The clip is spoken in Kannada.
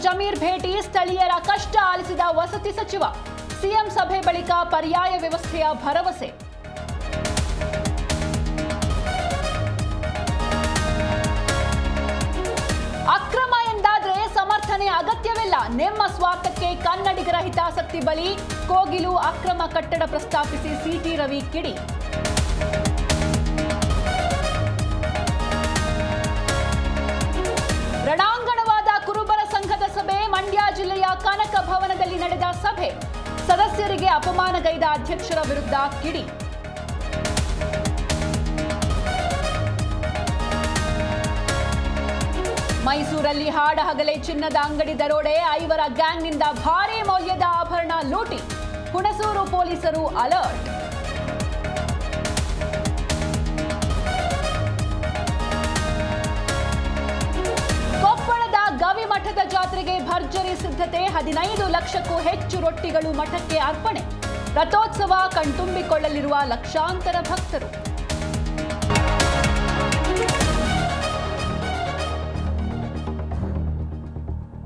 ಜಮೀರ್ ಭೇಟಿ, ಸ್ಥಳೀಯರ ಕಷ್ಟ ಆಲಿಸಿದ ವಸತಿ ಸಚಿವ. ಸಿಎಂ ಸಭೆ ಬಳಿಕ ಪರ್ಯಾಯ ವ್ಯವಸ್ಥೆಯ ಭರವಸೆ. ಅಕ್ರಮ ಎಂದಾದ್ರೆ ಸಮರ್ಥನೆ ಅಗತ್ಯವಿಲ್ಲ. ನಿಮ್ಮ ಸ್ವಾರ್ಥಕ್ಕೆ ಕನ್ನಡಿಗರ ಹಿತಾಸಕ್ತಿ ಬಲಿ. ಕೋಗಿಲು ಅಕ್ರಮ ಕಟ್ಟಡ ಪ್ರಸ್ತಾಪಿಸಿ ಸಿಟಿ ರವಿ ಕಿಡಿ. ರಣಾಂಗಣವಾದ ಕುರುಬರ ಸಂಘದ ಸಭೆ. ಮಂಡ್ಯ ಜಿಲ್ಲೆಯ ಕನಕ ಭವನದಲ್ಲಿ ನಡೆದ ಸಭೆ. ಸದಸ್ಯರಿಗೆ ಅಪಮಾನಗೈದ ಅಧ್ಯಕ್ಷರ ವಿರುದ್ಧ ಕಿಡಿ. ಮೈಸೂರಲ್ಲಿ ಹಾಡಹಗಲೇ ಚಿನ್ನದ ಅಂಗಡಿ ದರೋಡೆ. 5 ಗ್ಯಾಂಗ್ನಿಂದ ಭಾರೀ ಮೌಲ್ಯದ ಆಭರಣ ಲೂಟಿ. ಹುಣಸೂರು ಪೊಲೀಸರು ಅಲರ್ಟ್. ಕೊಪ್ಪಳದ ಗವಿಮಠದ ಜಾತ್ರೆಗೆ ಭರ್ಜರಿ ಸಿದ್ಧತೆ. 15 ಲಕ್ಷಕ್ಕೂ ಹೆಚ್ಚು ರೊಟ್ಟಿಗಳು ಮಠಕ್ಕೆ ಅರ್ಪಣೆ. ರಥೋತ್ಸವ ಕಣ್ತುಂಬಿಕೊಳ್ಳಲಿರುವ ಲಕ್ಷಾಂತರ ಭಕ್ತರು.